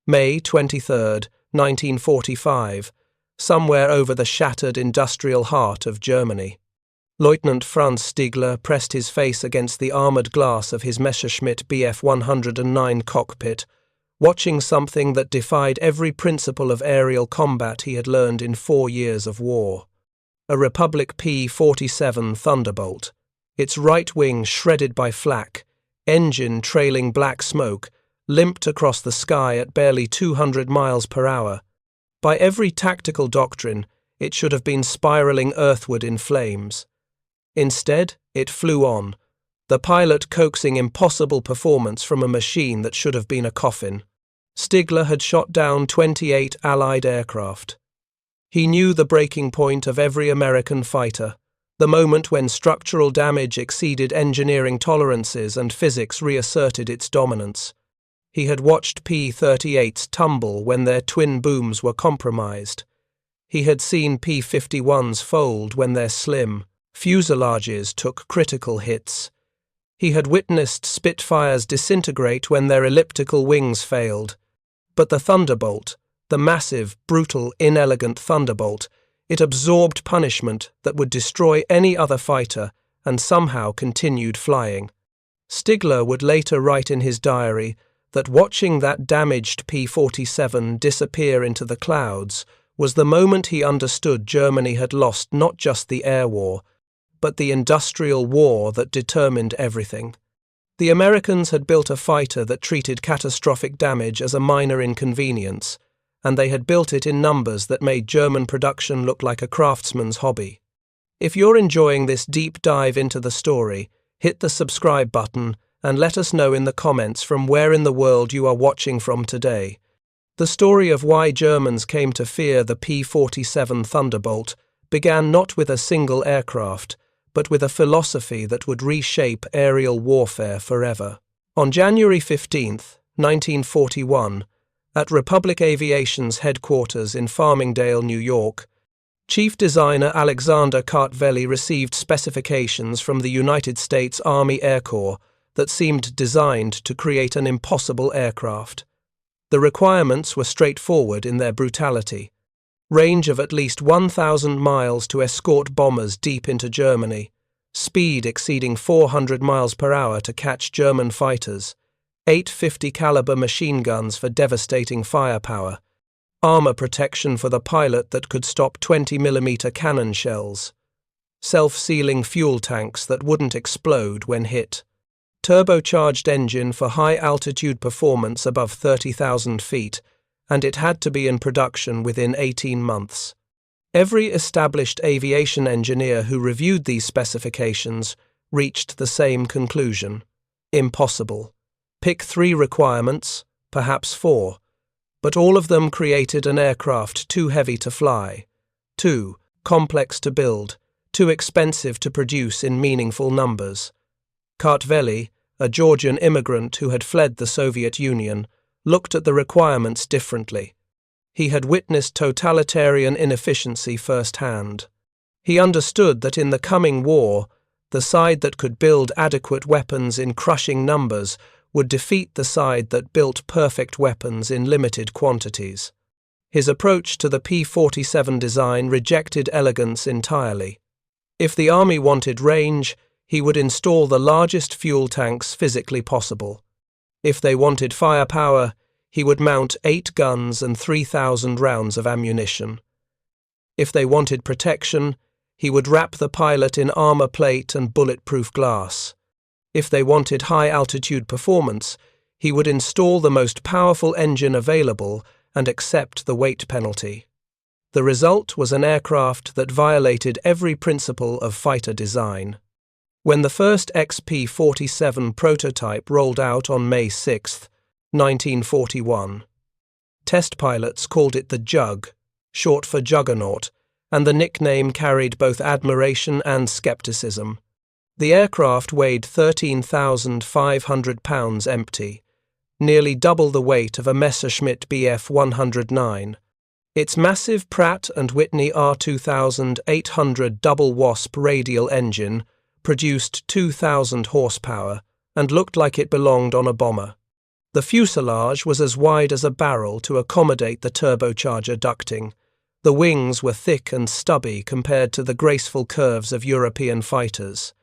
May 23, 1945, somewhere over the shattered industrial heart of Germany. Leutnant Franz Stigler pressed his face against the armoured glass of his Messerschmitt Bf 109 cockpit, watching something that defied every principle of aerial combat he had learned in 4 years of war. A Republic P-47 Thunderbolt, its right wing shredded by flak, engine trailing black smoke, limped across the sky at barely 200 miles per hour. By every tactical doctrine, it should have been spiralling earthward in flames. Instead, it flew on, the pilot coaxing impossible performance from a machine that should have been a coffin. Stigler had shot down 28 Allied aircraft. He knew the breaking point of every American fighter, the moment when structural damage exceeded engineering tolerances and physics reasserted its dominance. He had watched P-38s tumble when their twin booms were compromised. He had seen P-51s fold when their slim fuselages took critical hits. He had witnessed Spitfires disintegrate when their elliptical wings failed. But the Thunderbolt, the massive, brutal, inelegant Thunderbolt, it absorbed punishment that would destroy any other fighter and somehow continued flying. Stigler would later write in his diary that watching that damaged P-47 disappear into the clouds was the moment he understood Germany had lost not just the air war, but the industrial war that determined everything. The Americans had built a fighter that treated catastrophic damage as a minor inconvenience, and they had built it in numbers that made German production look like a craftsman's hobby. If you're enjoying this deep dive into the story, hit the subscribe button and let us know in the comments from where in the world you are watching from today. The story of why Germans came to fear the P-47 Thunderbolt began not with a single aircraft, but with a philosophy that would reshape aerial warfare forever. On January 15, 1941, at Republic Aviation's headquarters in Farmingdale, New York, Chief Designer Alexander Kartveli received specifications from the United States Army Air Corps that seemed designed to create an impossible aircraft. The requirements were straightforward in their brutality. Range of at least 1,000 miles to escort bombers deep into Germany, speed exceeding 400 miles per hour to catch German fighters, 850 caliber machine guns for devastating firepower, armor protection for the pilot that could stop 20mm cannon shells, self-sealing fuel tanks that wouldn't explode when hit, turbocharged engine for high-altitude performance above 30,000 feet, and it had to be in production within 18 months. Every established aviation engineer who reviewed these specifications reached the same conclusion: impossible. Pick 3 requirements, perhaps 4, but all of them created an aircraft too heavy to fly, too complex to build, too expensive to produce in meaningful numbers. Kartveli, a Georgian immigrant who had fled the Soviet Union, looked at the requirements differently. He had witnessed totalitarian inefficiency firsthand. He understood that in the coming war, the side that could build adequate weapons in crushing numbers would defeat the side that built perfect weapons in limited quantities. His approach to the P-47 design rejected elegance entirely. If the army wanted range, he would install the largest fuel tanks physically possible. If they wanted firepower, he would mount 8 guns and 3,000 rounds of ammunition. If they wanted protection, he would wrap the pilot in armor plate and bulletproof glass. If they wanted high-altitude performance, he would install the most powerful engine available and accept the weight penalty. The result was an aircraft that violated every principle of fighter design. When the first XP-47 prototype rolled out on May 6, 1941, test pilots called it the Jug, short for Juggernaut, and the nickname carried both admiration and skepticism. The aircraft weighed 13,500 pounds empty, nearly double the weight of a Messerschmitt Bf 109. Its massive Pratt & Whitney R2800 double wasp radial engine produced 2,000 horsepower and looked like it belonged on a bomber. The fuselage was as wide as a barrel to accommodate the turbocharger ducting. The wings were thick and stubby compared to the graceful curves of European fighters.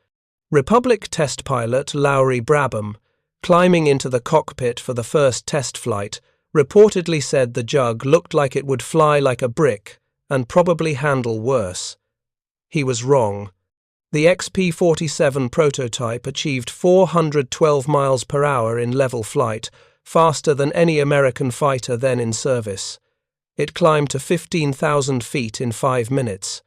Republic test pilot Lowry Brabham, climbing into the cockpit for the first test flight, reportedly said the Jug looked like it would fly like a brick and probably handle worse. He was wrong. The P-47 prototype achieved 412 miles per hour in level flight, faster than any American fighter then in service. It climbed to 15,000 feet in 5 minutes.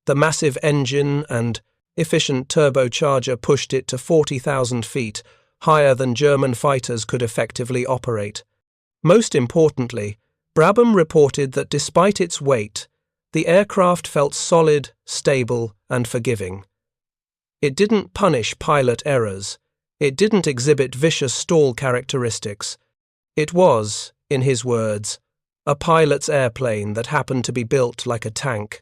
The massive engine and efficient turbocharger pushed it to 40,000 feet, higher than German fighters could effectively operate. Most importantly, Brabham reported that despite its weight, the aircraft felt solid, stable, and forgiving. It didn't punish pilot errors. It didn't exhibit vicious stall characteristics. It was, in his words, a pilot's airplane that happened to be built like a tank.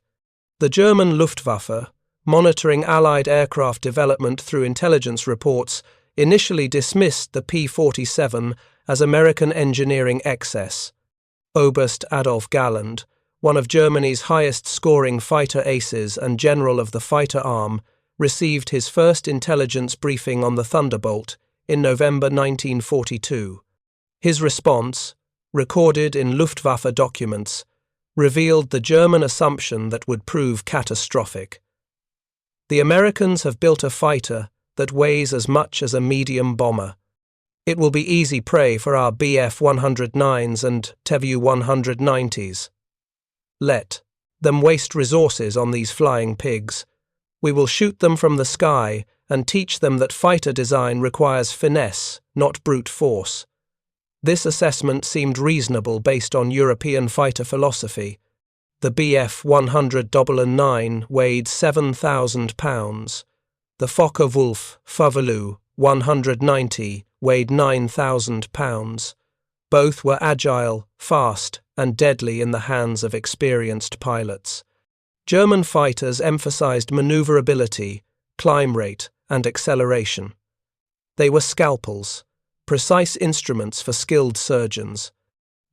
The German Luftwaffe, monitoring Allied aircraft development through intelligence reports, initially dismissed the P-47 as American engineering excess. Oberst Adolf Galland, one of Germany's highest-scoring fighter aces and general of the fighter arm, received his first intelligence briefing on the Thunderbolt in November 1942. His response, recorded in Luftwaffe documents, revealed the German assumption that would prove catastrophic. The Americans have built a fighter that weighs as much as a medium bomber. It will be easy prey for our Bf-109s and Tu-190s. Let them waste resources on these flying pigs. We will shoot them from the sky and teach them that fighter design requires finesse, not brute force. This assessment seemed reasonable based on European fighter philosophy. The Bf-109 weighed 7,000 pounds. The Focke-Wulf Fuvelu 190 weighed 9,000 pounds. Both were agile, fast, and deadly in the hands of experienced pilots. German fighters emphasized maneuverability, climb rate, and acceleration. They were scalpels, precise instruments for skilled surgeons.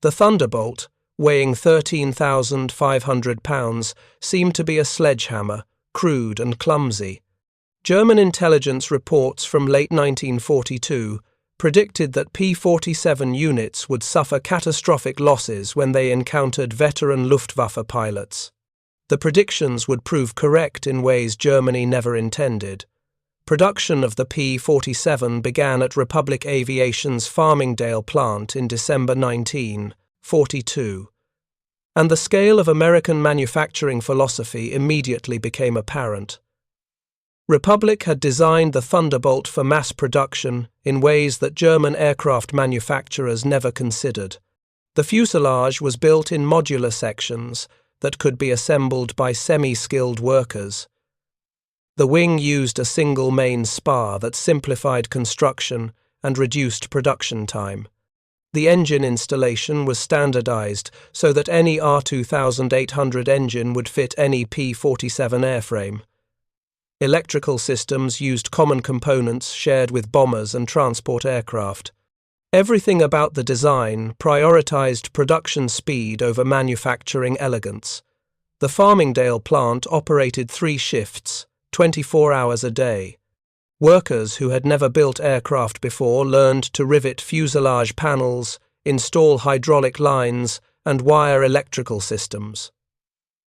The Thunderbolt, weighing 13,500 pounds, seemed to be a sledgehammer, crude and clumsy. German intelligence reports from late 1942 predicted that P-47 units would suffer catastrophic losses when they encountered veteran Luftwaffe pilots. The predictions would prove correct in ways Germany never intended. Production of the P-47 began at Republic Aviation's Farmingdale plant in December 1942, and the scale of American manufacturing philosophy immediately became apparent. Republic had designed the Thunderbolt for mass production in ways that German aircraft manufacturers never considered. The fuselage was built in modular sections that could be assembled by semi-skilled workers. The wing used a single main spar that simplified construction and reduced production time. The engine installation was standardized so that any R2800 engine would fit any P-47 airframe. Electrical systems used common components shared with bombers and transport aircraft. Everything about the design prioritized production speed over manufacturing elegance. The Farmingdale plant operated 3 shifts, 24 hours a day. Workers who had never built aircraft before learned to rivet fuselage panels, install hydraulic lines, and wire electrical systems.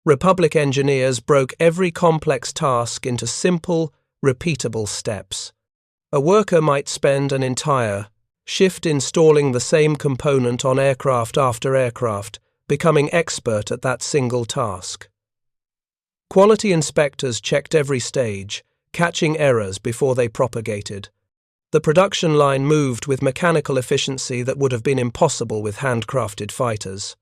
Republic engineers broke every complex task into simple, repeatable steps. A worker might spend an entire shift installing the same component on aircraft after aircraft, becoming expert at that single task. Quality inspectors checked every stage, catching errors before they propagated. The production line moved with mechanical efficiency that would have been impossible with handcrafted fighters.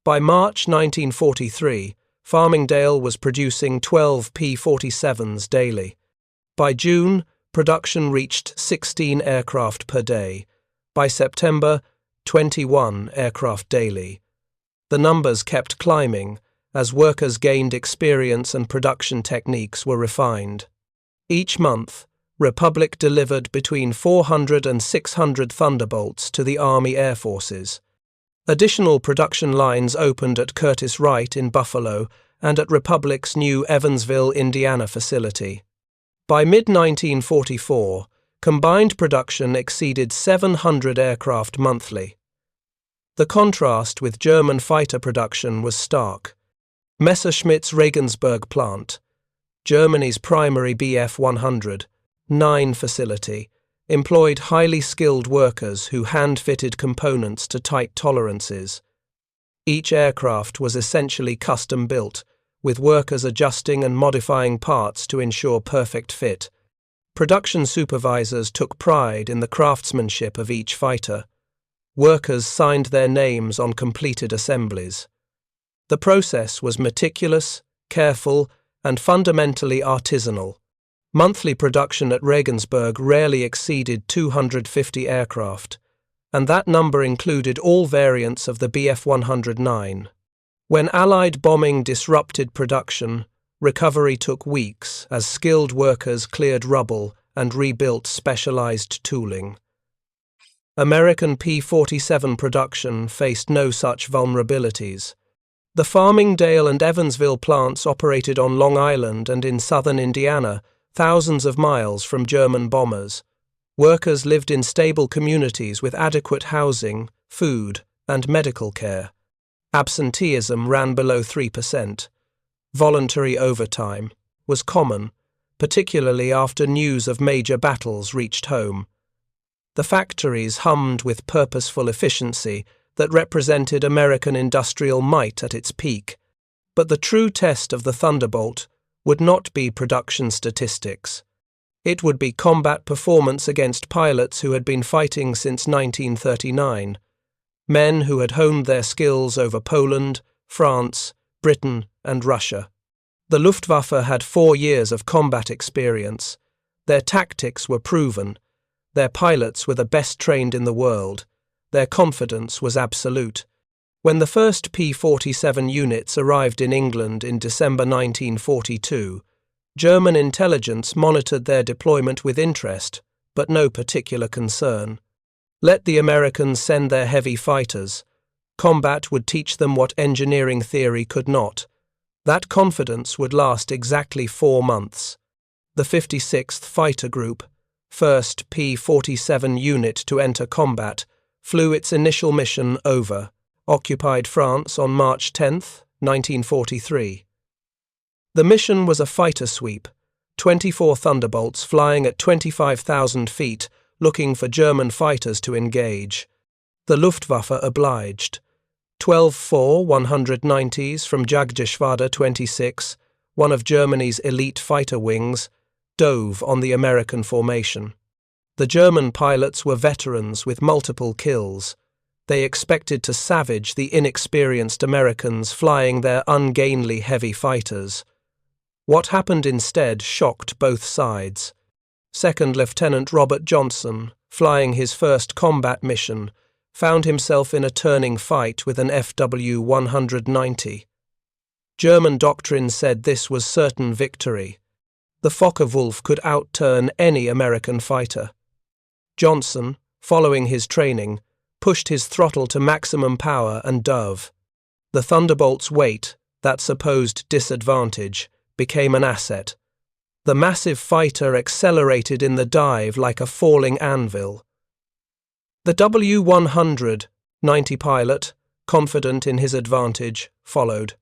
By March 1943, Farmingdale was producing 12 P-47s daily. By June, production reached 16 aircraft per day. By September, 21 aircraft daily. The numbers kept climbing as workers gained experience and production techniques were refined. Each month, Republic delivered between 400 and 600 Thunderbolts to the Army Air Forces. Additional production lines opened at Curtiss-Wright in Buffalo and at Republic's new Evansville, Indiana facility. By mid-1944, combined production exceeded 700 aircraft monthly. The contrast with German fighter production was stark. Messerschmitt's Regensburg plant, Germany's primary Bf-109 facility, employed highly skilled workers who hand-fitted components to tight tolerances. Each aircraft was essentially custom-built, with workers adjusting and modifying parts to ensure perfect fit. Production supervisors took pride in the craftsmanship of each fighter. Workers signed their names on completed assemblies. The process was meticulous, careful, and fundamentally artisanal. Monthly production at Regensburg rarely exceeded 250 aircraft, and that number included all variants of the Bf-109. When Allied bombing disrupted production, recovery took weeks as skilled workers cleared rubble and rebuilt specialized tooling. American P-47 production faced no such vulnerabilities. The Farmingdale and Evansville plants operated on Long Island and in southern Indiana, thousands of miles from German bombers. Workers lived in stable communities with adequate housing, food, and medical care. Absenteeism ran below 3%. Voluntary overtime was common, particularly after news of major battles reached home. The factories hummed with purposeful efficiency that represented American industrial might at its peak. But the true test of the Thunderbolt would not be production statistics. It would be combat performance against pilots who had been fighting since 1939, men who had honed their skills over Poland, France, Britain, and Russia. The Luftwaffe had 4 years of combat experience. Their tactics were proven. Their pilots were the best trained in the world. Their confidence was absolute. When the first P-47 units arrived in England in December 1942, German intelligence monitored their deployment with interest, but no particular concern. Let the Americans send their heavy fighters. Combat would teach them what engineering theory could not. That confidence would last exactly 4 months. The 56th Fighter Group, first P-47 unit to enter combat, flew its initial mission over, occupied France on March 10, 1943. The mission was a fighter sweep, 24 Thunderbolts flying at 25,000 feet, looking for German fighters to engage. The Luftwaffe obliged. 12 4-190s from Jagdgeschwader 26, one of Germany's elite fighter wings, dove on the American formation. The German pilots were veterans with multiple kills. They expected to savage the inexperienced Americans flying their ungainly heavy fighters. What happened instead shocked both sides. Second Lieutenant Robert Johnson, flying his first combat mission, found himself in a turning fight with an FW-190. German doctrine said this was certain victory. The Focke-Wulf could outturn any American fighter. Johnson, following his training, pushed his throttle to maximum power and dove. The Thunderbolt's weight, that supposed disadvantage, became an asset. The massive fighter accelerated in the dive like a falling anvil. The W-190 pilot, confident in his advantage, followed.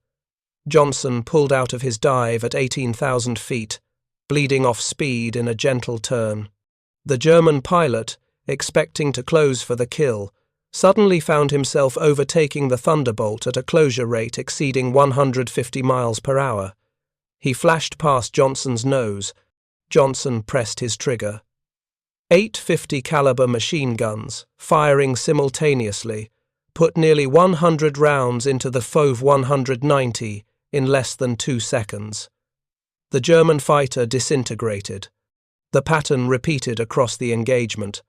Johnson pulled out of his dive at 18,000 feet, bleeding off speed in a gentle turn. The German pilot, expecting to close for the kill, suddenly found himself overtaking the Thunderbolt at a closure rate exceeding 150 miles per hour. He flashed past Johnson's nose. Johnson pressed his trigger. 8 50 caliber machine guns, firing simultaneously, put nearly 100 rounds into the FOV 190 in less than 2 seconds. The German fighter disintegrated. The pattern repeated across the engagement.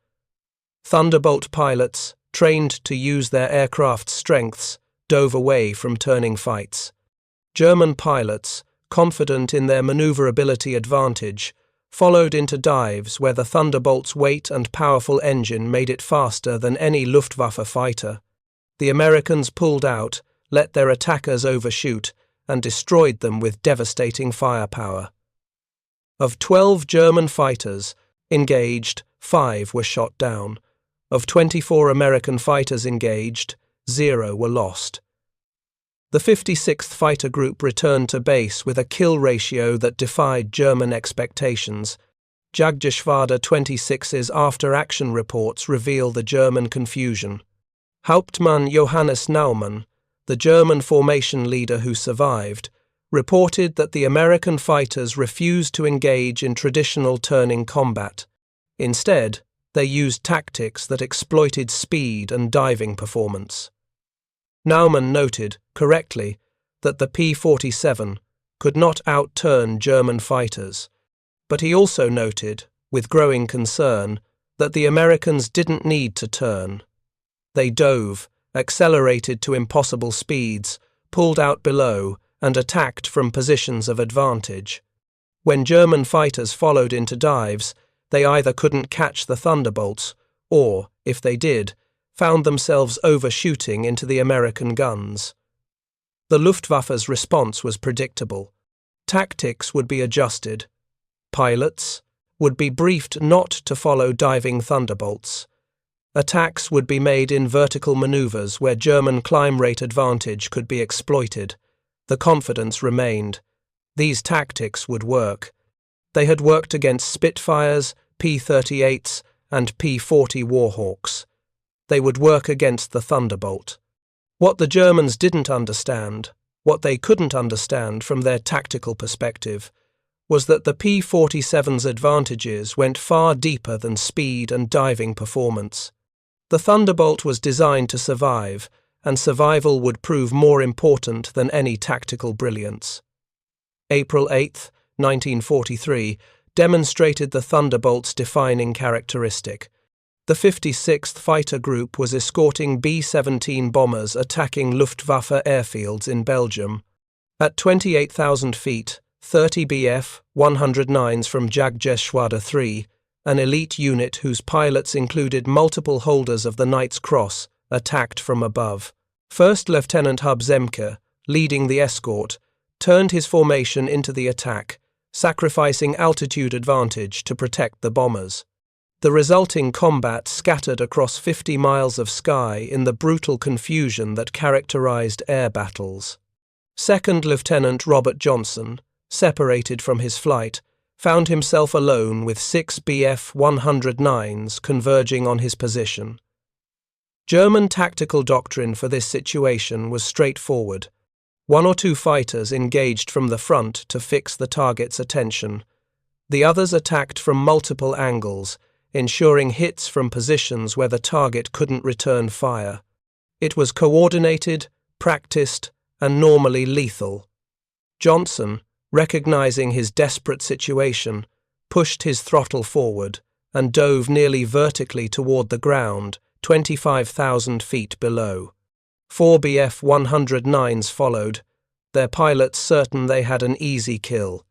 Thunderbolt pilots, trained to use their aircraft's strengths, dove away from turning fights. German pilots, confident in their maneuverability advantage, followed into dives where the Thunderbolt's weight and powerful engine made it faster than any Luftwaffe fighter. The Americans pulled out, let their attackers overshoot, and destroyed them with devastating firepower. Of 12 German fighters engaged, 5 were shot down. Of 24 American fighters engaged, 0 were lost. The 56th Fighter Group returned to base with a kill ratio that defied German expectations. Jagdgeschwader 26's after-action reports reveal the German confusion. Hauptmann Johannes Naumann, the German formation leader who survived, reported that the American fighters refused to engage in traditional turning combat. Instead, they used tactics that exploited speed and diving performance. Naumann noted, correctly, that the P-47 could not outturn German fighters, but he also noted, with growing concern, that the Americans didn't need to turn. They dove, accelerated to impossible speeds, pulled out below, and attacked from positions of advantage. When German fighters followed into dives, they either couldn't catch the Thunderbolts, or, if they did, found themselves overshooting into the American guns. The Luftwaffe's response was predictable. Tactics would be adjusted. Pilots would be briefed not to follow diving Thunderbolts. Attacks would be made in vertical maneuvers where German climb rate advantage could be exploited. The confidence remained. These tactics would work. They had worked against Spitfires, P-38s, and P-40 Warhawks. They would work against the Thunderbolt. What the Germans didn't understand, what they couldn't understand from their tactical perspective, was that the P-47's advantages went far deeper than speed and diving performance. The Thunderbolt was designed to survive, and survival would prove more important than any tactical brilliance. April 8, 1943, demonstrated the Thunderbolt's defining characteristic. The 56th Fighter Group was escorting B-17 bombers attacking Luftwaffe airfields in Belgium. At 28,000 feet, 30 Bf 109s from Jagdgeschwader 3, an elite unit whose pilots included multiple holders of the Knight's Cross, attacked from above. First Lieutenant Hub Zemke, leading the escort, turned his formation into the attack, sacrificing altitude advantage to protect the bombers. The resulting combat scattered across 50 miles of sky in the brutal confusion that characterized air battles. Second Lieutenant Robert Johnson, separated from his flight, found himself alone with 6 Bf 109s converging on his position. German tactical doctrine for this situation was straightforward. 1 or 2 fighters engaged from the front to fix the target's attention. The others attacked from multiple angles, ensuring hits from positions where the target couldn't return fire. It was coordinated, practiced, and normally lethal. Johnson, recognizing his desperate situation, pushed his throttle forward and dove nearly vertically toward the ground, 25,000 feet below. 4 Bf 109s followed, their pilots certain they had an easy kill.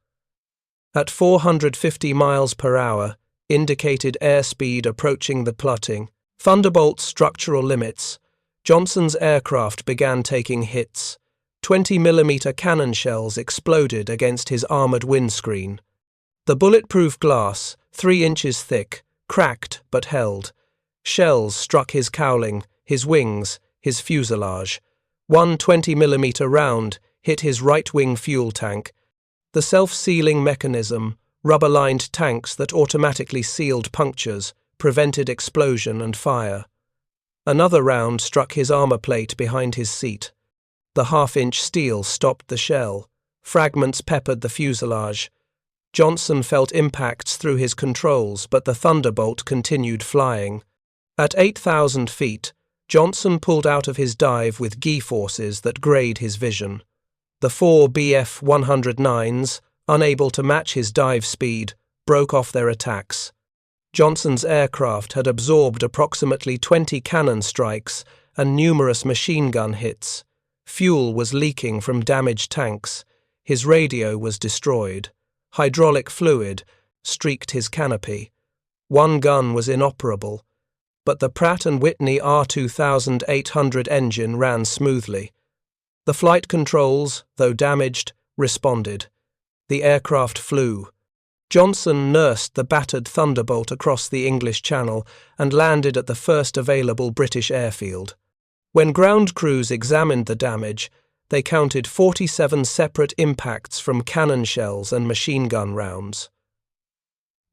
At 450 miles per hour, indicated airspeed approaching the plotting, Thunderbolt's structural limits, Johnson's aircraft began taking hits. 20mm cannon shells exploded against his armoured windscreen. The bulletproof glass, 3 inches thick, cracked but held. Shells struck his cowling, his wings, his fuselage. One 20mm round hit his right-wing fuel tank. The self-sealing mechanism, rubber-lined tanks that automatically sealed punctures, prevented explosion and fire. Another round struck his armor plate behind his seat. The half-inch steel stopped the shell. Fragments peppered the fuselage. Johnson felt impacts through his controls, but the Thunderbolt continued flying. At 8,000 feet, Johnson pulled out of his dive with gee forces that grayed his vision. The 4 Bf 109s, unable to match his dive speed, broke off their attacks. Johnson's aircraft had absorbed approximately 20 cannon strikes and numerous machine gun hits. Fuel was leaking from damaged tanks. His radio was destroyed. Hydraulic fluid, streaked his canopy. One gun was inoperable, but the Pratt & Whitney R2800 engine ran smoothly. The flight controls, though damaged, responded. The aircraft flew. Johnson nursed the battered Thunderbolt across the English Channel and landed at the first available British airfield. When ground crews examined the damage, they counted 47 separate impacts from cannon shells and machine gun rounds.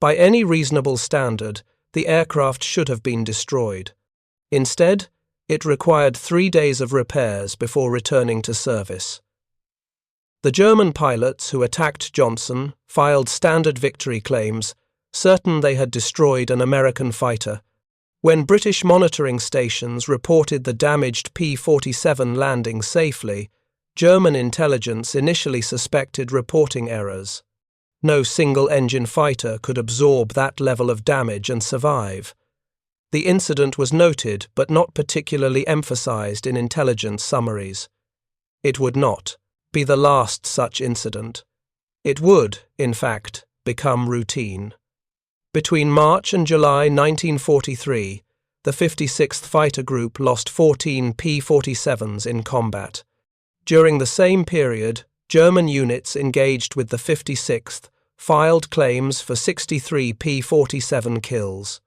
By any reasonable standard, the aircraft should have been destroyed. Instead, it required 3 days of repairs before returning to service. The German pilots who attacked Johnson filed standard victory claims, certain they had destroyed an American fighter. When British monitoring stations reported the damaged P-47 landing safely, German intelligence initially suspected reporting errors. No single-engine fighter could absorb that level of damage and survive. The incident was noted but not particularly emphasized in intelligence summaries. It would not be the last such incident. It would, in fact, become routine. Between March and July 1943, the 56th Fighter Group lost 14 P-47s in combat. During the same period, German units engaged with the 56th filed claims for 63 P-47 kills.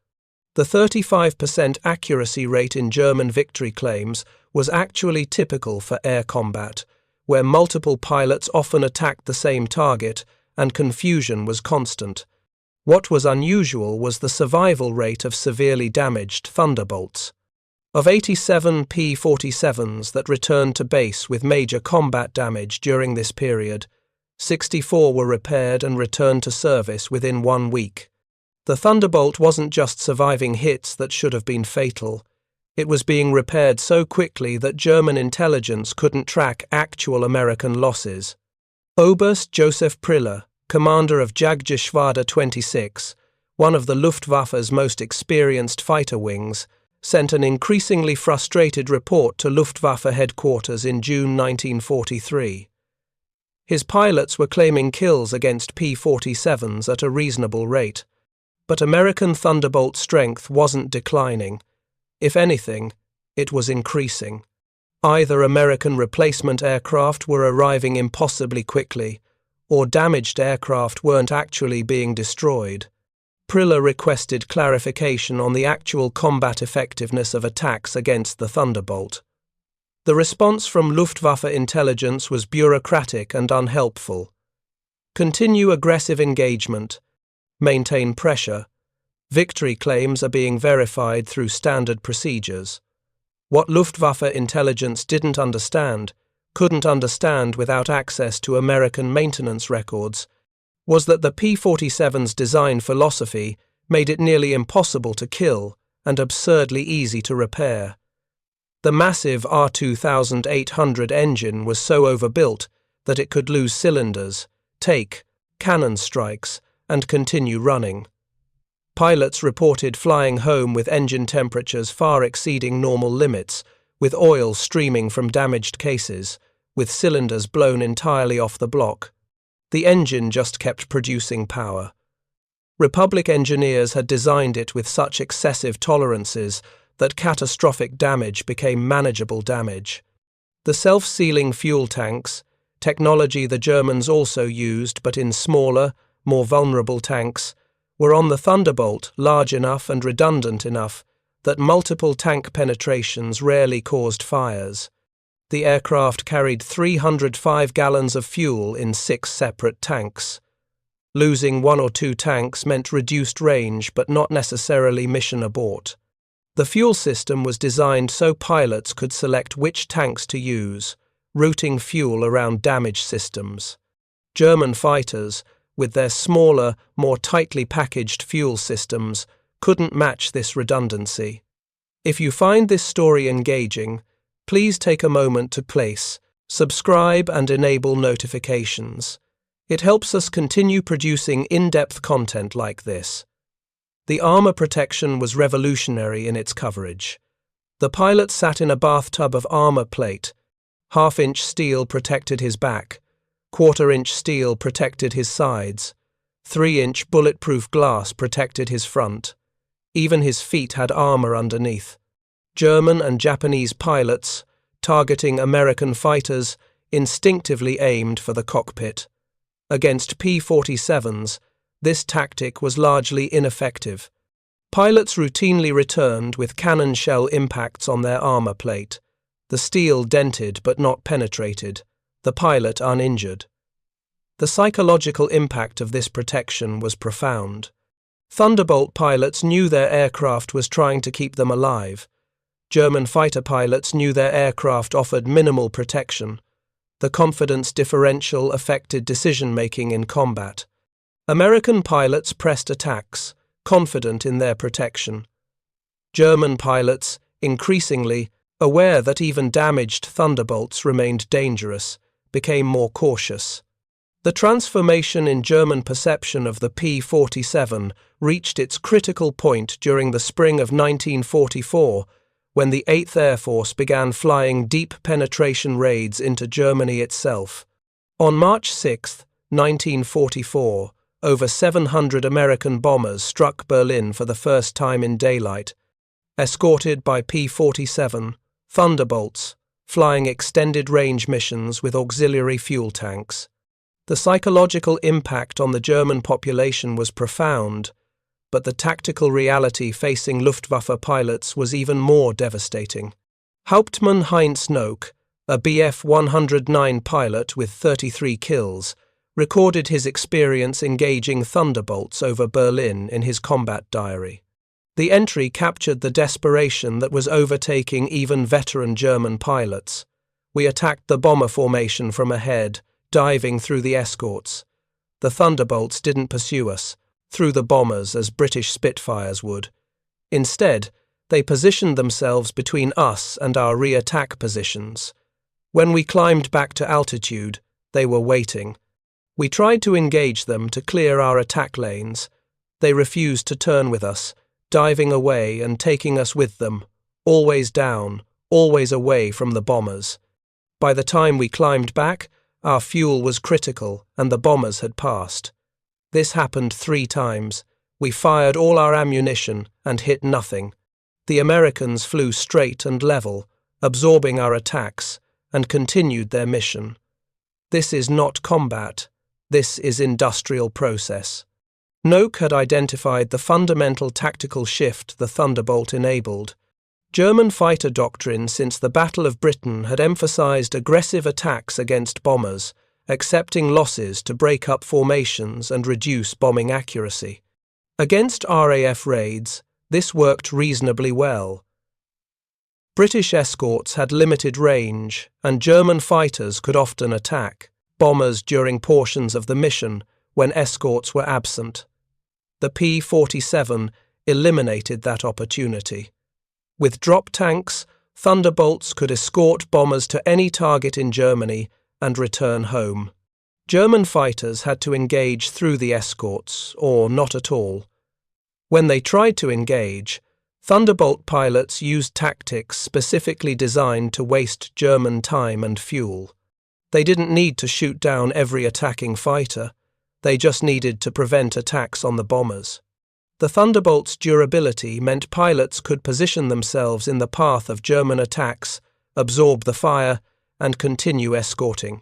The 35% accuracy rate in German victory claims was actually typical for air combat, where multiple pilots often attacked the same target and confusion was constant. What was unusual was the survival rate of severely damaged Thunderbolts. Of 87 P-47s that returned to base with major combat damage during this period, 64 were repaired and returned to service within 1 week. The Thunderbolt wasn't just surviving hits that should have been fatal. It was being repaired so quickly that German intelligence couldn't track actual American losses. Oberst Joseph Priller, commander of Jagdgeschwader 26, one of the Luftwaffe's most experienced fighter wings, sent an increasingly frustrated report to Luftwaffe headquarters in June 1943. His pilots were claiming kills against P-47s at a reasonable rate, but American Thunderbolt strength wasn't declining. If anything, it was increasing. Either American replacement aircraft were arriving impossibly quickly, or damaged aircraft weren't actually being destroyed. Priller requested clarification on the actual combat effectiveness of attacks against the Thunderbolt. The response from Luftwaffe intelligence was bureaucratic and unhelpful. Continue aggressive engagement. Maintain pressure. Victory claims are being verified through standard procedures. What Luftwaffe intelligence couldn't understand without access to American maintenance records, was that the P-47's design philosophy made it nearly impossible to kill and absurdly easy to repair. The massive R2800 engine was so overbuilt that it could lose cylinders, take cannon strikes, and continue running. Pilots reported flying home with engine temperatures far exceeding normal limits, with oil streaming from damaged cases, with cylinders blown entirely off the block. The engine just kept producing power. Republic engineers had designed it with such excessive tolerances that catastrophic damage became manageable damage. The self-sealing fuel tanks, technology the Germans also used but in smaller, more vulnerable tanks, were on the Thunderbolt large enough and redundant enough that multiple tank penetrations rarely caused fires. The aircraft carried 305 gallons of fuel in 6 separate tanks. Losing 1 or 2 tanks meant reduced range but not necessarily mission abort. The fuel system was designed so pilots could select which tanks to use, routing fuel around damaged systems. German fighters, with their smaller, more tightly packaged fuel systems, couldn't match this redundancy. If you find this story engaging, please take a moment to place, subscribe and enable notifications. It helps us continue producing in-depth content like this. The armor protection was revolutionary in its coverage. The pilot sat in a bathtub of armor plate. Half-inch steel protected his back. Quarter-inch steel protected his sides. 3-inch bulletproof glass protected his front. Even his feet had armor underneath. German and Japanese pilots, targeting American fighters, instinctively aimed for the cockpit. Against P-47s, this tactic was largely ineffective. Pilots routinely returned with cannon shell impacts on their armor plate. The steel dented but not penetrated, the pilot uninjured. The psychological impact of this protection was profound. Thunderbolt pilots knew their aircraft was trying to keep them alive. German fighter pilots knew their aircraft offered minimal protection. The confidence differential affected decision-making in combat. American pilots pressed attacks, confident in their protection. German pilots, increasingly, aware that even damaged Thunderbolts remained dangerous, became more cautious. The transformation in German perception of the P-47 reached its critical point during the spring of 1944, when the 8th Air Force began flying deep penetration raids into Germany itself. On March 6, 1944, over 700 American bombers struck Berlin for the first time in daylight, escorted by P-47 Thunderbolts, flying extended-range missions with auxiliary fuel tanks. The psychological impact on the German population was profound, but the tactical reality facing Luftwaffe pilots was even more devastating. Hauptmann Heinz Nock, a Bf 109 pilot with 33 kills, recorded his experience engaging Thunderbolts over Berlin in his combat diary. The entry captured the desperation that was overtaking even veteran German pilots. "We attacked the bomber formation from ahead, diving through the escorts. The Thunderbolts didn't pursue us, through the bombers as British Spitfires would. Instead, they positioned themselves between us and our re-attack positions. When we climbed back to altitude, they were waiting. We tried to engage them to clear our attack lanes. They refused to turn with us, diving away and taking us with them, always down, always away from the bombers. By the time we climbed back, our fuel was critical and the bombers had passed. This happened 3 times. We fired all our ammunition and hit nothing. The Americans flew straight and level, absorbing our attacks, and continued their mission. This is not combat. This is industrial process." Nock had identified the fundamental tactical shift the Thunderbolt enabled. German fighter doctrine since the Battle of Britain had emphasized aggressive attacks against bombers, accepting losses to break up formations and reduce bombing accuracy. Against RAF raids, this worked reasonably well. British escorts had limited range, and German fighters could often attack bombers during portions of the mission when escorts were absent. The P-47 eliminated that opportunity. With drop tanks, Thunderbolts could escort bombers to any target in Germany and return home. German fighters had to engage through the escorts, or not at all. When they tried to engage, Thunderbolt pilots used tactics specifically designed to waste German time and fuel. They didn't need to shoot down every attacking fighter. They just needed to prevent attacks on the bombers. The Thunderbolt's durability meant pilots could position themselves in the path of German attacks, absorb the fire, and continue escorting.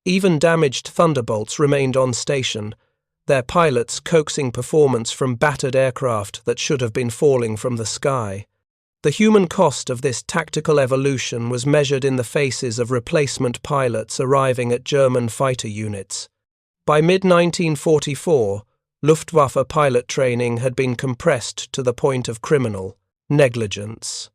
Even damaged Thunderbolts remained on station, their pilots coaxing performance from battered aircraft that should have been falling from the sky. The human cost of this tactical evolution was measured in the faces of replacement pilots arriving at German fighter units. By mid-1944, Luftwaffe pilot training had been compressed to the point of criminal negligence.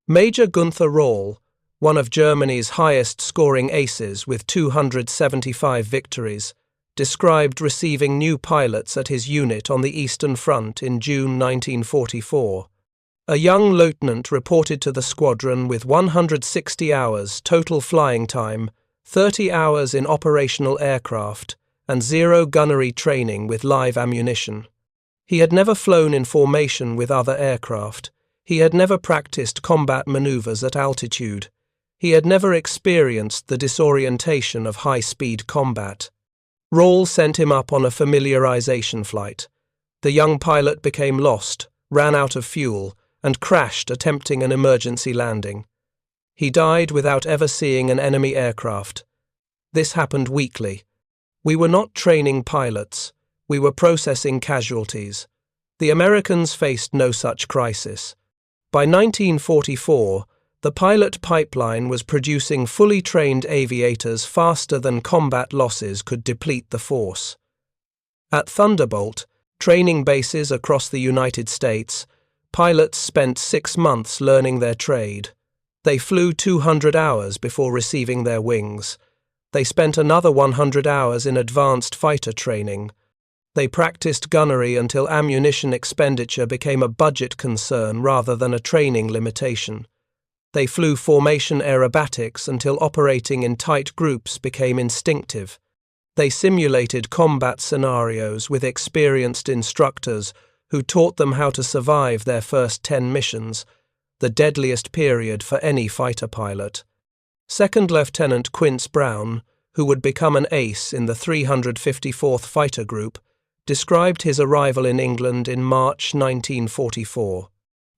Major Gunther Rohl, one of Germany's highest-scoring aces with 275 victories, described receiving new pilots at his unit on the Eastern Front in June 1944. A young lieutenant reported to the squadron with 160 hours total flying time, 30 hours in operational aircraft, and 0 gunnery training with live ammunition. He had never flown in formation with other aircraft. He had never practiced combat maneuvers at altitude. He had never experienced the disorientation of high-speed combat. Rawle sent him up on a familiarization flight. The young pilot became lost, ran out of fuel, and crashed attempting an emergency landing. He died without ever seeing an enemy aircraft. This happened weekly. We were not training pilots. We were processing casualties. The Americans faced no such crisis. By 1944, the pilot pipeline was producing fully trained aviators faster than combat losses could deplete the force. At Thunderbolt, training bases across the United States, pilots spent 6 months learning their trade. They flew 200 hours before receiving their wings. They spent another 100 hours in advanced fighter training. They practiced gunnery until ammunition expenditure became a budget concern rather than a training limitation. They flew formation aerobatics until operating in tight groups became instinctive. They simulated combat scenarios with experienced instructors who taught them how to survive their first 10 missions, the deadliest period for any fighter pilot. Second Lieutenant Quince Brown, who would become an ace in the 354th Fighter Group, described his arrival in England in March 1944.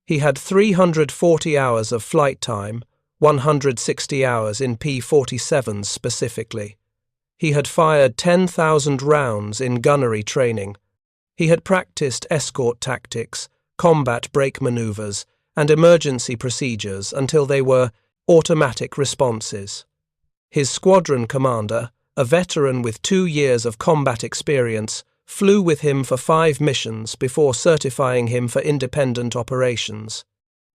He had 340 hours of flight time, 160 hours in P-47s specifically. He had fired 10,000 rounds in gunnery training. He had practiced escort tactics, combat brake maneuvers, and emergency procedures until they were automatic responses. His squadron commander, a veteran with 2 years of combat experience, flew with him for 5 missions before certifying him for independent operations.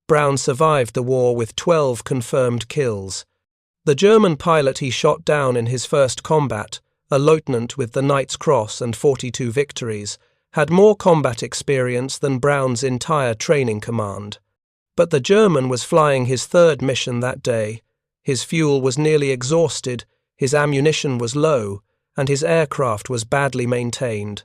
Brown survived the war with 12 confirmed kills. The German pilot he shot down in his first combat, a lieutenant with the Knight's Cross and 42 victories, had more combat experience than Brown's entire training command. But the German was flying his 3rd mission that day. His fuel was nearly exhausted, his ammunition was low, and his aircraft was badly maintained.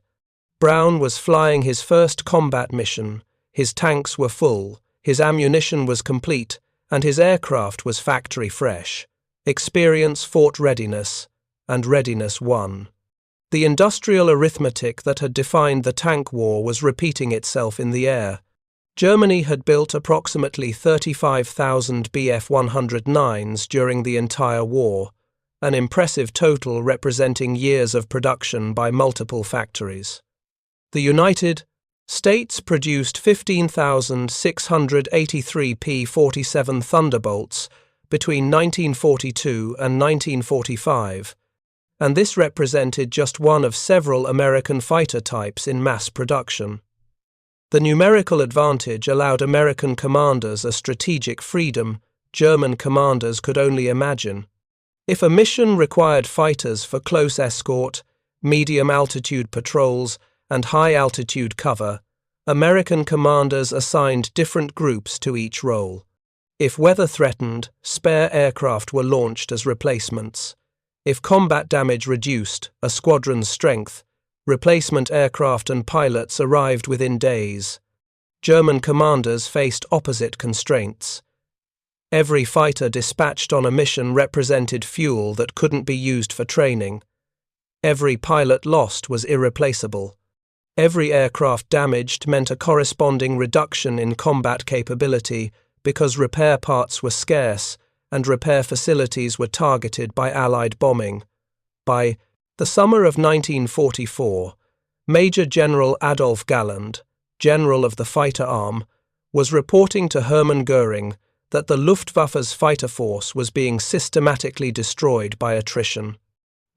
Brown was flying his first combat mission, his tanks were full, his ammunition was complete, and his aircraft was factory fresh. Experience fought readiness, and readiness won. The industrial arithmetic that had defined the tank war was repeating itself in the air. Germany had built approximately 35,000 Bf-109s during the entire war, an impressive total representing years of production by multiple factories. The United States produced 15,683 P-47 Thunderbolts between 1942 and 1945, and this represented just one of several American fighter types in mass production. The numerical advantage allowed American commanders a strategic freedom German commanders could only imagine. If a mission required fighters for close escort, medium-altitude patrols, and high-altitude cover, American commanders assigned different groups to each role. If weather threatened, spare aircraft were launched as replacements. If combat damage reduced a squadron's strength, replacement aircraft and pilots arrived within days. German commanders faced opposite constraints. Every fighter dispatched on a mission represented fuel that couldn't be used for training. Every pilot lost was irreplaceable. Every aircraft damaged meant a corresponding reduction in combat capability because repair parts were scarce and repair facilities were targeted by Allied bombing. By the summer of 1944, Major General Adolf Galland, general of the fighter arm, was reporting to Hermann Göring that the Luftwaffe's fighter force was being systematically destroyed by attrition.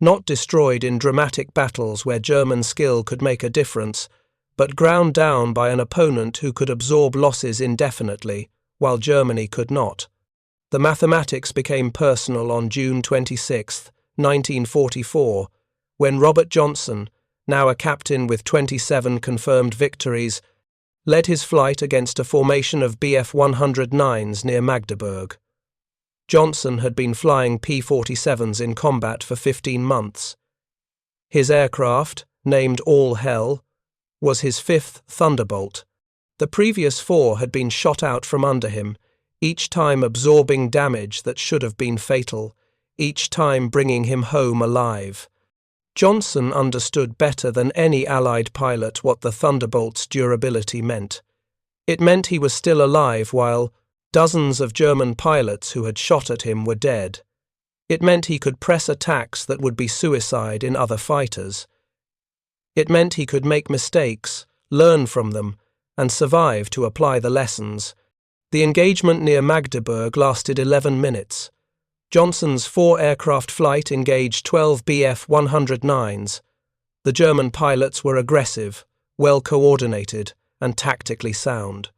Not destroyed in dramatic battles where German skill could make a difference, but ground down by an opponent who could absorb losses indefinitely, while Germany could not. The mathematics became personal on June 26, 1944, when Robert Johnson, now a captain with 27 confirmed victories, led his flight against a formation of Bf-109s near Magdeburg. Johnson had been flying P-47s in combat for 15 months. His aircraft, named All Hell, was his 5th Thunderbolt. The previous 4 had been shot out from under him, each time absorbing damage that should have been fatal, each time bringing him home alive. Johnson understood better than any Allied pilot what the Thunderbolt's durability meant. It meant he was still alive while dozens of German pilots who had shot at him were dead. It meant he could press attacks that would be suicide in other fighters. It meant he could make mistakes, learn from them, and survive to apply the lessons. The engagement near Magdeburg lasted 11 minutes. Johnson's 4-aircraft flight engaged 12 Bf-109s. The German pilots were aggressive, well coordinated, and tactically sound.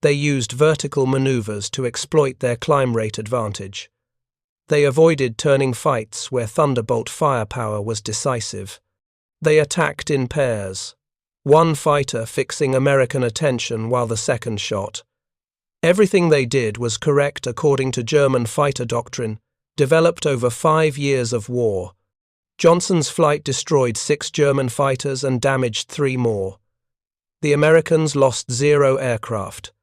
They used vertical maneuvers to exploit their climb rate advantage. They avoided turning fights where Thunderbolt firepower was decisive. They attacked in pairs, one fighter fixing American attention while the second shot. Everything they did was correct according to German fighter doctrine, developed over 5 years of war. Johnson's flight destroyed 6 German fighters and damaged 3 more. The Americans lost 0 aircraft.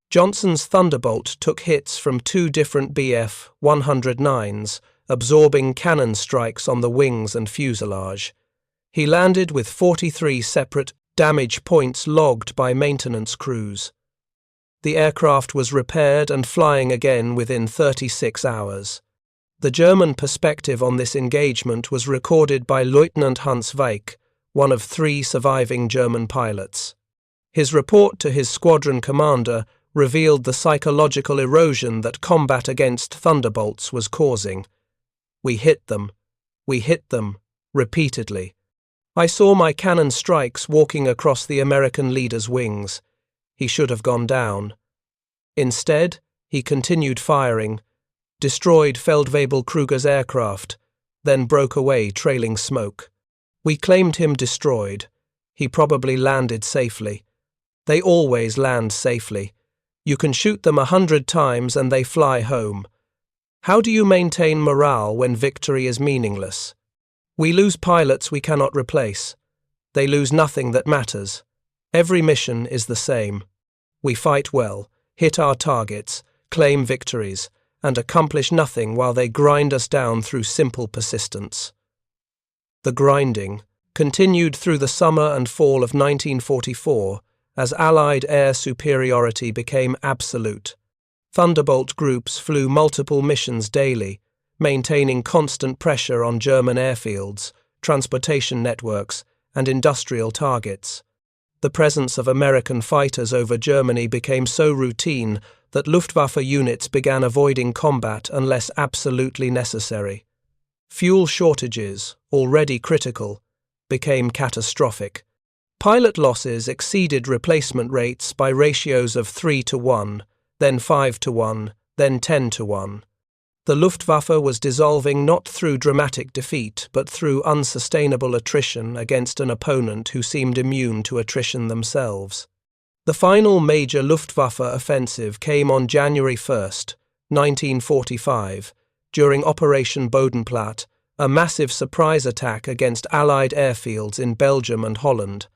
Johnson's Thunderbolt took hits from 2 different Bf-109s, absorbing cannon strikes on the wings and fuselage. He landed with 43 separate damage points logged by maintenance crews. The aircraft was repaired and flying again within 36 hours. The German perspective on this engagement was recorded by Lieutenant Franz Stigler, one of 3 surviving German pilots. His report to his squadron commander revealed the psychological erosion that combat against Thunderbolts was causing. We hit them, repeatedly. I saw my cannon strikes walking across the American leader's wings. He should have gone down. Instead, he continued firing, destroyed Feldwebel-Kruger's aircraft, then broke away trailing smoke. We claimed him destroyed. He probably landed safely. They always land safely. You can shoot them 100 times and they fly home. How do you maintain morale when victory is meaningless? We lose pilots we cannot replace. They lose nothing that matters. Every mission is the same. We fight well, hit our targets, claim victories, and accomplish nothing while they grind us down through simple persistence. The grinding continued through the summer and fall of 1944 as Allied air superiority became absolute. Thunderbolt groups flew multiple missions daily, maintaining constant pressure on German airfields, transportation networks, and industrial targets. The presence of American fighters over Germany became so routine that Luftwaffe units began avoiding combat unless absolutely necessary. Fuel shortages, already critical, became catastrophic. Pilot losses exceeded replacement rates by ratios of 3-to-1, then 5-to-1, then 10-to-1. The Luftwaffe was dissolving not through dramatic defeat, but through unsustainable attrition against an opponent who seemed immune to attrition themselves. The final major Luftwaffe offensive came on January 1, 1945, during Operation Bodenplatte, a massive surprise attack against Allied airfields in Belgium and Holland.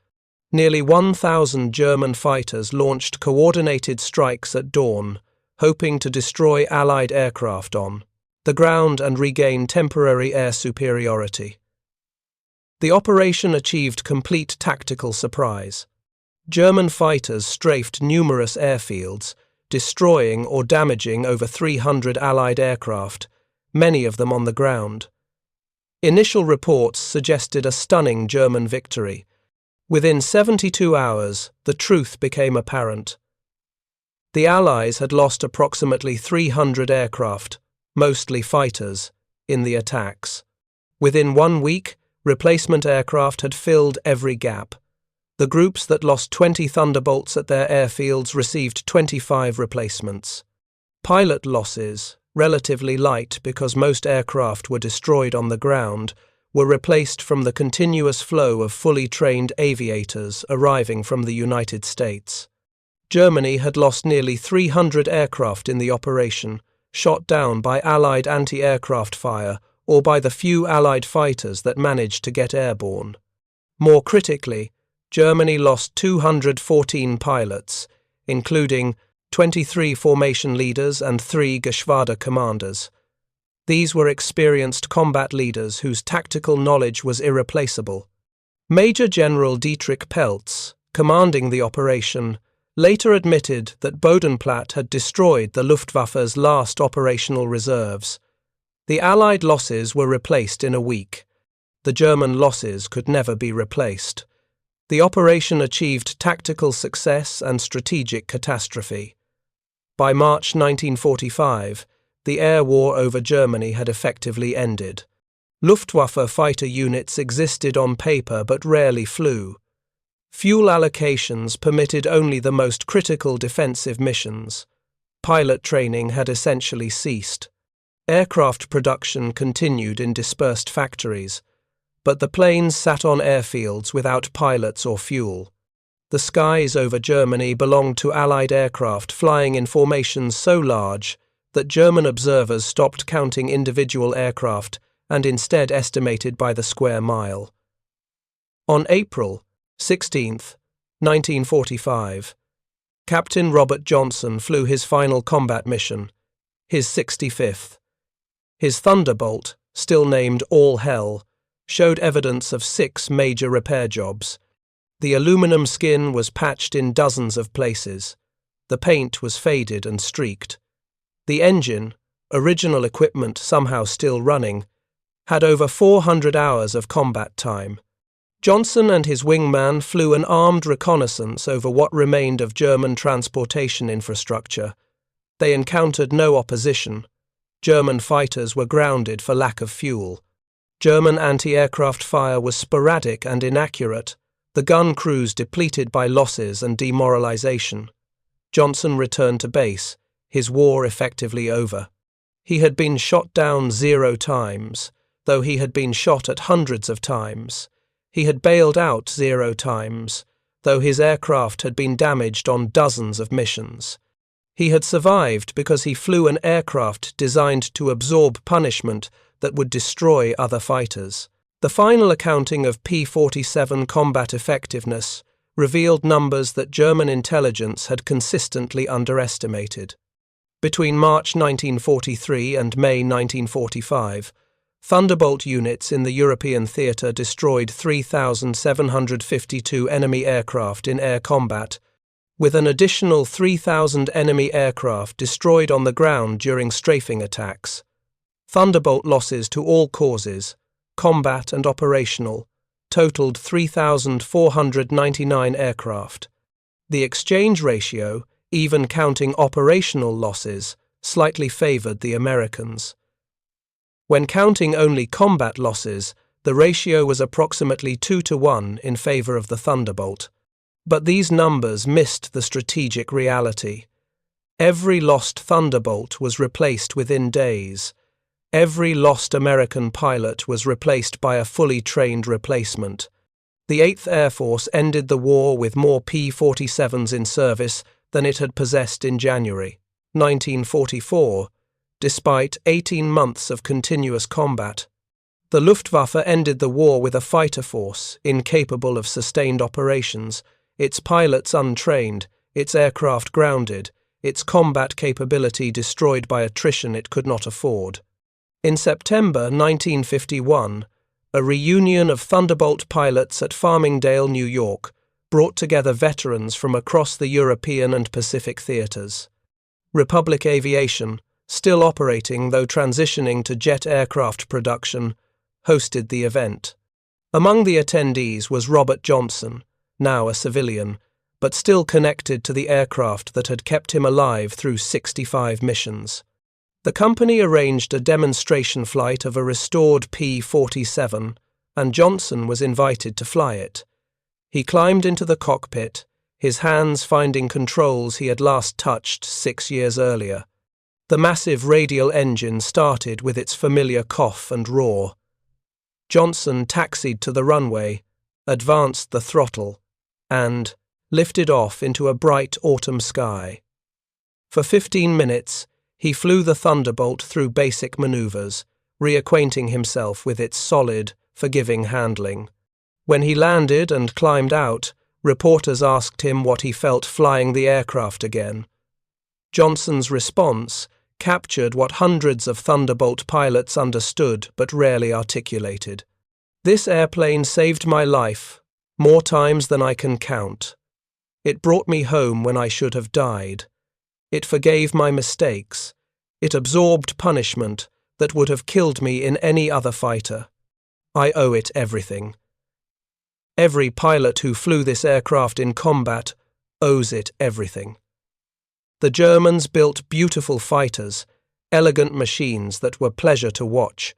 Nearly 1,000 German fighters launched coordinated strikes at dawn, hoping to destroy Allied aircraft on the ground and regain temporary air superiority. The operation achieved complete tactical surprise. German fighters strafed numerous airfields, destroying or damaging over 300 Allied aircraft, many of them on the ground. Initial reports suggested a stunning German victory. Within 72 hours, the truth became apparent. The Allies had lost approximately 300 aircraft, mostly fighters, in the attacks. Within 1 week, replacement aircraft had filled every gap. The groups that lost 20 Thunderbolts at their airfields received 25 replacements. Pilot losses, relatively light because most aircraft were destroyed on the ground, were replaced from the continuous flow of fully trained aviators arriving from the United States. Germany had lost nearly 300 aircraft in the operation, shot down by Allied anti-aircraft fire or by the few Allied fighters that managed to get airborne. More critically, Germany lost 214 pilots, including 23 formation leaders and 3 Geschwader commanders. These were experienced combat leaders whose tactical knowledge was irreplaceable. Major General Dietrich Peltz, commanding the operation, later admitted that Bodenplatte had destroyed the Luftwaffe's last operational reserves. The Allied losses were replaced in a week. The German losses could never be replaced. The operation achieved tactical success and strategic catastrophe. By March 1945, the air war over Germany had effectively ended. Luftwaffe fighter units existed on paper but rarely flew. Fuel allocations permitted only the most critical defensive missions. Pilot training had essentially ceased. Aircraft production continued in dispersed factories, but the planes sat on airfields without pilots or fuel. The skies over Germany belonged to Allied aircraft flying in formations so large that German observers stopped counting individual aircraft and instead estimated by the square mile. On April 16, 1945, Captain Robert Johnson flew his final combat mission, his 65th. His Thunderbolt, still named All Hell, showed evidence of 6 major repair jobs. The aluminum skin was patched in dozens of places. The paint was faded and streaked. The engine, original equipment somehow still running, had over 400 hours of combat time. Johnson and his wingman flew an armed reconnaissance over what remained of German transportation infrastructure. They encountered no opposition. German fighters were grounded for lack of fuel. German anti-aircraft fire was sporadic and inaccurate, the gun crews depleted by losses and demoralization. Johnson returned to base, his war effectively over. He had been shot down 0 times, though he had been shot at hundreds of times. He had bailed out 0 times, though his aircraft had been damaged on dozens of missions. He had survived because he flew an aircraft designed to absorb punishment that would destroy other fighters. The final accounting of P-47 combat effectiveness revealed numbers that German intelligence had consistently underestimated. Between March 1943 and May 1945, Thunderbolt units in the European theatre destroyed 3,752 enemy aircraft in air combat, with an additional 3,000 enemy aircraft destroyed on the ground during strafing attacks. Thunderbolt losses to all causes, combat and operational, totaled 3,499 aircraft. The exchange ratio, even counting operational losses, slightly favoured the Americans. When counting only combat losses, the ratio was approximately 2-to-1 in favour of the Thunderbolt. But these numbers missed the strategic reality. Every lost Thunderbolt was replaced within days. Every lost American pilot was replaced by a fully trained replacement. The 8th Air Force ended the war with more P-47s in service than it had possessed in January 1944, despite 18 months of continuous combat. The Luftwaffe ended the war with a fighter force incapable of sustained operations, its pilots untrained, its aircraft grounded, its combat capability destroyed by attrition it could not afford. In September 1951, a reunion of Thunderbolt pilots at Farmingdale, New York, brought together veterans from across the European and Pacific theatres. Republic Aviation, still operating though transitioning to jet aircraft production, hosted the event. Among the attendees was Robert Johnson, now a civilian, but still connected to the aircraft that had kept him alive through 65 missions. The company arranged a demonstration flight of a restored P-47, and Johnson was invited to fly it. He climbed into the cockpit, his hands finding controls he had last touched 6 years earlier. The massive radial engine started with its familiar cough and roar. Johnson taxied to the runway, advanced the throttle, and lifted off into a bright autumn sky. For 15 minutes, he flew the Thunderbolt through basic maneuvers, reacquainting himself with its solid, forgiving handling. When he landed and climbed out, reporters asked him what he felt flying the aircraft again. Johnson's response, captured what hundreds of Thunderbolt pilots understood but rarely articulated. This airplane saved my life, more times than I can count. It brought me home when I should have died. It forgave my mistakes. It absorbed punishment that would have killed me in any other fighter. I owe it everything. Every pilot who flew this aircraft in combat owes it everything. The Germans built beautiful fighters, elegant machines that were pleasure to watch.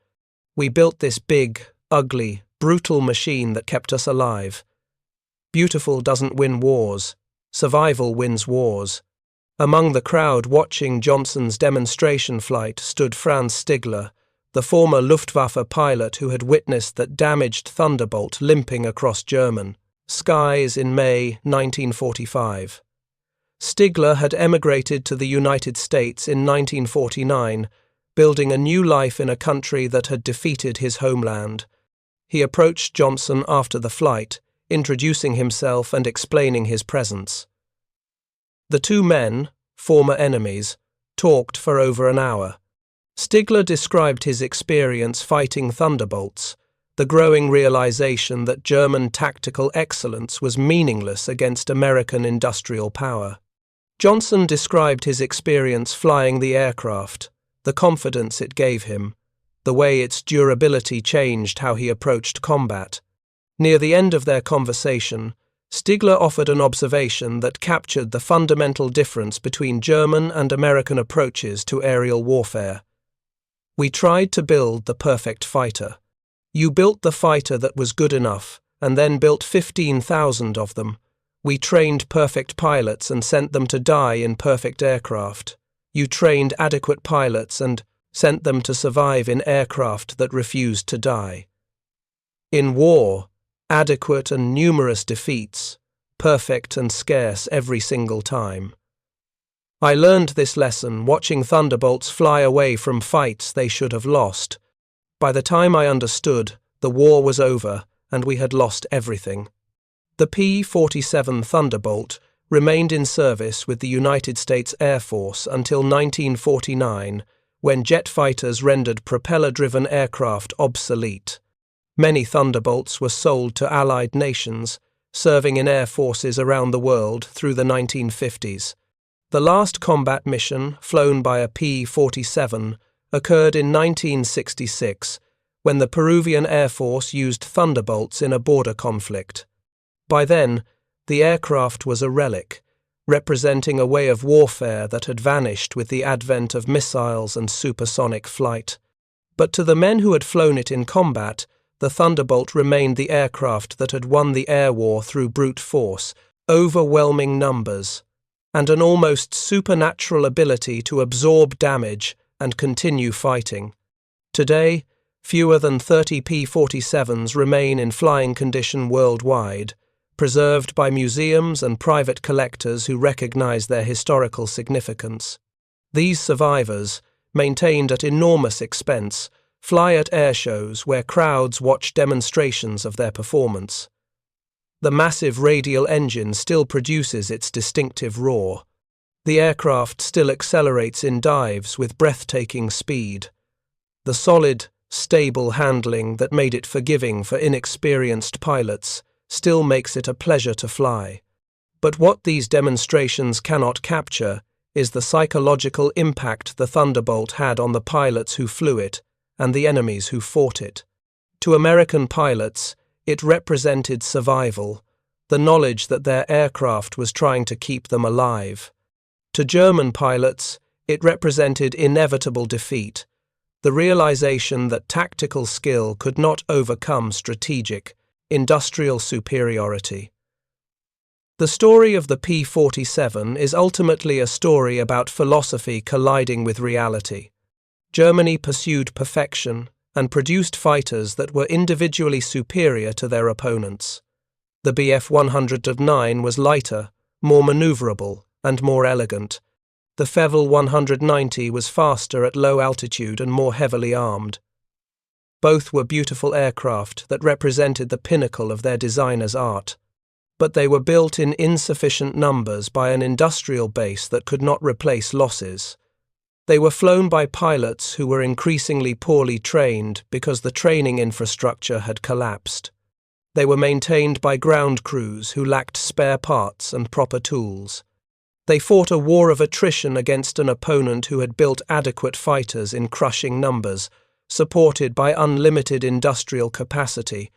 We built this big, ugly, brutal machine that kept us alive. Beautiful doesn't win wars. Survival wins wars. Among the crowd watching Johnson's demonstration flight stood Franz Stigler, the former Luftwaffe pilot who had witnessed that damaged Thunderbolt limping across German skies in May 1945. Stigler had emigrated to the United States in 1949, building a new life in a country that had defeated his homeland. He approached Johnson after the flight, introducing himself and explaining his presence. The two men, former enemies, talked for over an hour. Stigler described his experience fighting Thunderbolts, the growing realization that German tactical excellence was meaningless against American industrial power. Johnson described his experience flying the aircraft, the confidence it gave him, the way its durability changed how he approached combat. Near the end of their conversation, Stigler offered an observation that captured the fundamental difference between German and American approaches to aerial warfare. We tried to build the perfect fighter. You built the fighter that was good enough, and then built 15,000 of them. We trained perfect pilots and sent them to die in perfect aircraft. You trained adequate pilots and sent them to survive in aircraft that refused to die. In war, adequate and numerous defeats, perfect and scarce every single time. I learned this lesson watching Thunderbolts fly away from fights they should have lost. By the time I understood, the war was over and we had lost everything. The P-47 Thunderbolt remained in service with the United States Air Force until 1949, when jet fighters rendered propeller-driven aircraft obsolete. Many Thunderbolts were sold to Allied nations, serving in air forces around the world through the 1950s. The last combat mission, flown by a P-47, occurred in 1966, when the Peruvian Air Force used Thunderbolts in a border conflict. By then, the aircraft was a relic, representing a way of warfare that had vanished with the advent of missiles and supersonic flight. But to the men who had flown it in combat, the Thunderbolt remained the aircraft that had won the air war through brute force, overwhelming numbers, and an almost supernatural ability to absorb damage and continue fighting. Today, fewer than 30 P-47s remain in flying condition worldwide, preserved by museums and private collectors who recognize their historical significance. These survivors, maintained at enormous expense, fly at air shows where crowds watch demonstrations of their performance. The massive radial engine still produces its distinctive roar. The aircraft still accelerates in dives with breathtaking speed. The solid, stable handling that made it forgiving for inexperienced pilots still makes it a pleasure to fly. But what these demonstrations cannot capture is the psychological impact the Thunderbolt had on the pilots who flew it and the enemies who fought it. To American pilots, it represented survival, the knowledge that their aircraft was trying to keep them alive. To German pilots, it represented inevitable defeat, the realization that tactical skill could not overcome strategic, industrial superiority. The story of the P-47 is ultimately a story about philosophy colliding with reality. Germany pursued perfection and produced fighters that were individually superior to their opponents. The Bf 109 was lighter, more maneuverable, and more elegant. The Fevel 190 was faster at low altitude and more heavily armed. Both were beautiful aircraft that represented the pinnacle of their designer's art. But they were built in insufficient numbers by an industrial base that could not replace losses. They were flown by pilots who were increasingly poorly trained because the training infrastructure had collapsed. They were maintained by ground crews who lacked spare parts and proper tools. They fought a war of attrition against an opponent who had built adequate fighters in crushing numbers, supported by unlimited industrial capacity,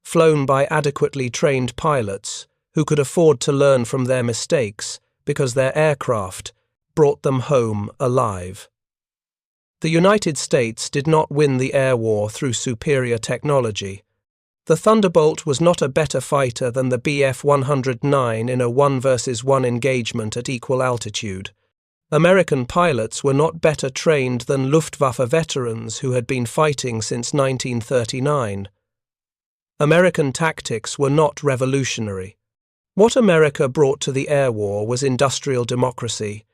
flown by adequately trained pilots who could afford to learn from their mistakes because their aircraft brought them home alive. The United States did not win the air war through superior technology. The Thunderbolt was not a better fighter than the Bf-109 in a 1 versus 1 engagement at equal altitude. American pilots were not better trained than Luftwaffe veterans who had been fighting since 1939. American tactics were not revolutionary. What America brought to the air war was industrial democracy,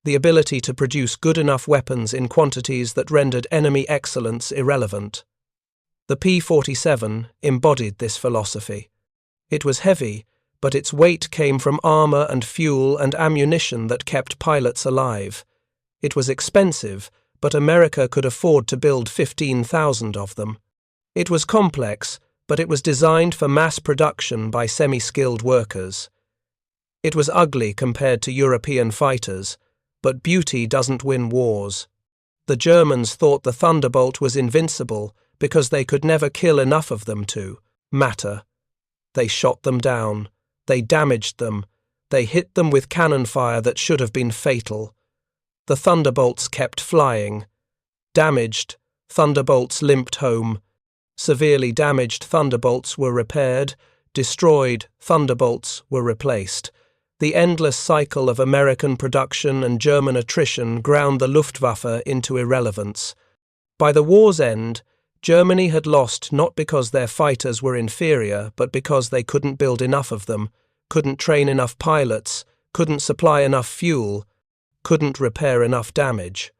the ability to produce good enough weapons in quantities that rendered enemy excellence irrelevant. The P-47 embodied this philosophy. It was heavy, but its weight came from armor and fuel and ammunition that kept pilots alive. It was expensive, but America could afford to build 15,000 of them. It was complex, but it was designed for mass production by semi-skilled workers. It was ugly compared to European fighters, but beauty doesn't win wars. The Germans thought the Thunderbolt was invincible because they could never kill enough of them to matter. They shot them down. They damaged them. They hit them with cannon fire that should have been fatal. The Thunderbolts kept flying. Damaged, Thunderbolts limped home. Severely damaged Thunderbolts were repaired. Destroyed, Thunderbolts were replaced. The endless cycle of American production and German attrition ground the Luftwaffe into irrelevance. By the war's end, Germany had lost not because their fighters were inferior, but because they couldn't build enough of them, couldn't train enough pilots, couldn't supply enough fuel, couldn't repair enough damage.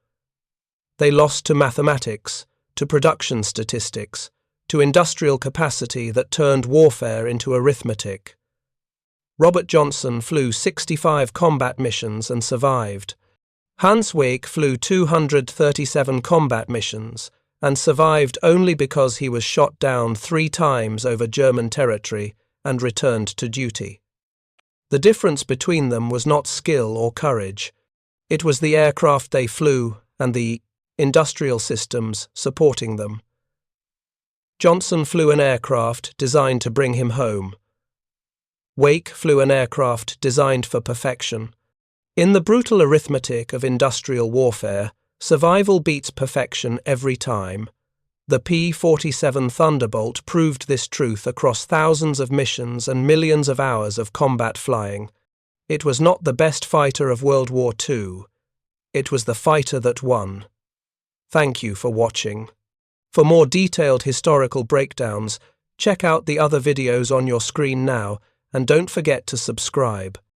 They lost to mathematics, to production statistics, to industrial capacity that turned warfare into arithmetic. Robert Johnson flew 65 combat missions and survived. Hans Wake flew 237 combat missions and survived only because he was shot down 3 times over German territory and returned to duty. The difference between them was not skill or courage. It was the aircraft they flew and the industrial systems supporting them. Johnson flew an aircraft designed to bring him home. Wake flew an aircraft designed for perfection. In the brutal arithmetic of industrial warfare, survival beats perfection every time. The P-47 Thunderbolt proved this truth across thousands of missions and millions of hours of combat flying. It was not the best fighter of World War II. It was the fighter that won. Thank you for watching. For more detailed historical breakdowns, check out the other videos on your screen now, and don't forget to subscribe.